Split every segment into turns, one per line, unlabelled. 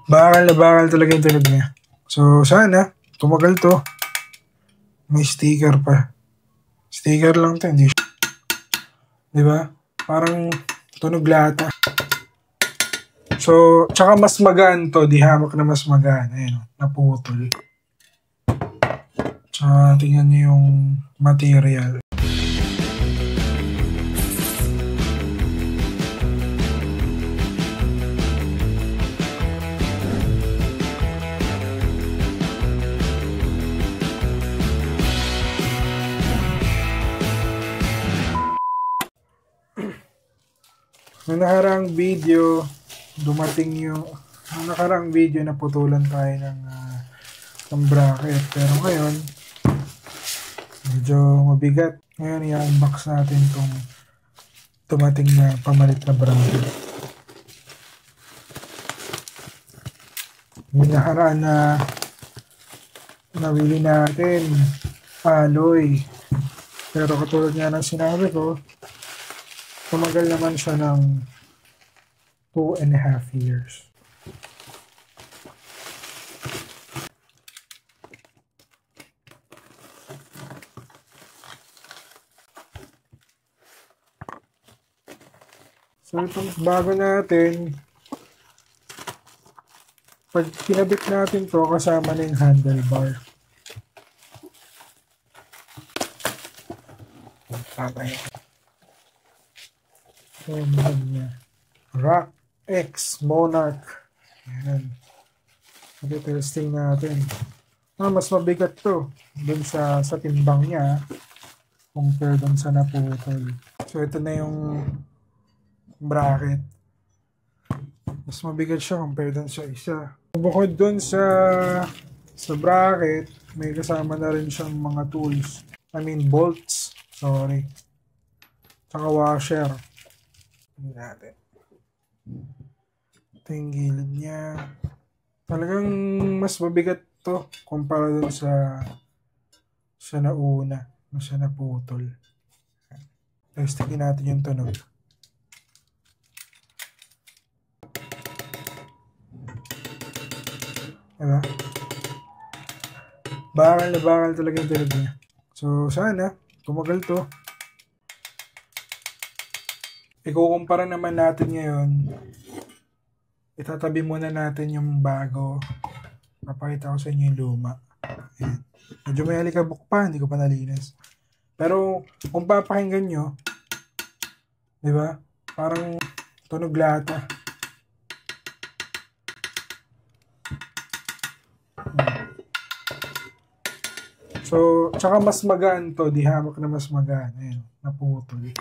Bakal na bakal talaga yung tunog niya. So, sana, tumagal to. May sticker pa. Sticker lang to, hindi siya. Diba? Parang tunog lata. So, tsaka mas magaan to. Di hamak na mas magaan. Ayun, naputol. Tsaka tingnan nyo yung material. Noong nakaraang video, naputulan tayo ng bracket. Pero ngayon, medyo mabigat. Ngayon, i-unbox natin itong dumating na pamalit na bracket. Yung nakaraan na nabili natin, alloy. Pero katulad nga ng sinabi ko, tumagal naman siya ng 2.5 years. So itong bago natin, pag kinabit natin to kasama na yung handlebar. Tama yun. Niya. Rock X Monarch. Ayan. Testing natin. Mas mabigat to dun sa timbang niya compare dun sa naputol. So ito na yung bracket. Mas mabigat siya compare dun sa isa. Bukod dun sa bracket, may kasama na rin siyang mga tools. Bolts. Sorry. Tsaka washer. Natin. Ito yung gilid niya. Talagang mas mabigat to kumpara dun sa nauna na siya naputol. Testingin natin yung tunog. Diba? Bakal na bakal talaga yung tunog niya. So sana tumagal to. Ikukumpara naman natin ngayon. Itatabi muna natin yung bago. Papakita ko sa inyo yung luma. Ayan. Medyo may alikabok pa, hindi ko pa nalinis. Pero kung papakinggan nyo, di ba? Parang tunog lata. So, tsaka mas magaan to. Di hamak na mas magaan. Ayan, naputol.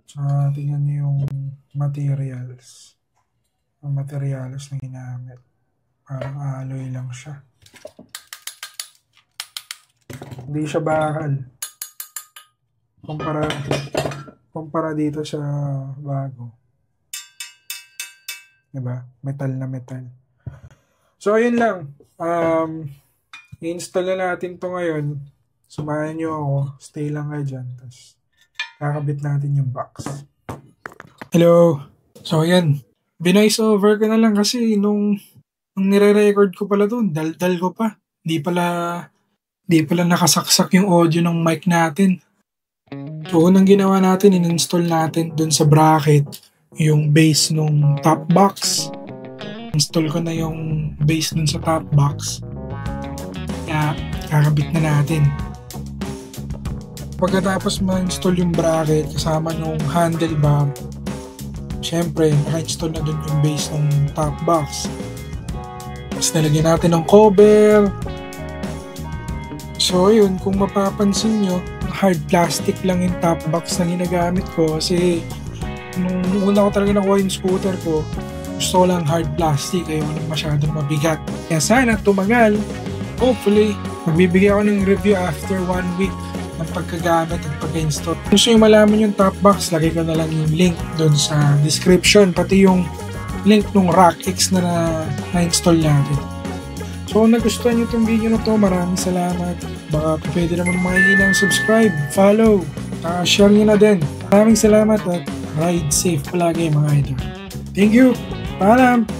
So, tingnan nyo yung materials. Ang materials na ginamit. Parang alloy lang siya. Hindi siya bakal. Kumpara dito sa bago. Diba? Metal na metal. So, ayun lang. I-install na natin to ngayon. Sumahan nyo ako. Stay lang kayo dyan. Tapos, kakabit natin yung box. Hello. So, ayan. Binoise over ko na lang kasi nung nire-record ko pala doon, daldal ko pa. Di pala nakasaksak yung audio ng mic natin. So, unang ginawa natin, in-install natin doon sa bracket yung base nung top box. Install ko na yung base doon sa top box. Kaya, kakabit na natin. Pagkatapos ma-install yung bracket kasama nung handlebar, syempre, naka-install na dun yung base ng top box. Tapos nalagyan natin ng cover. So, yun, kung mapapansin nyo, hard plastic lang yung top box na ginagamit ko kasi nung una ko talaga nakuha yung scooter ko, gusto ko lang hard plastic, ayaw lang masyadong mabigat. Kaya sana tumagal. Hopefully, magbibigay ako ng review after 1 week ng pagkagamit at pag-install. Kung gusto nyo malaman yung top box, lagay ko na lang yung link doon sa description, pati yung link ng Rock X na na-install natin. So kung nagustuhan nyo itong video na to, maraming salamat. Baka pwede naman makinig ng subscribe, follow, share nyo na din. Maraming salamat at ride safe palagi mga idol. Thank you! Paalam!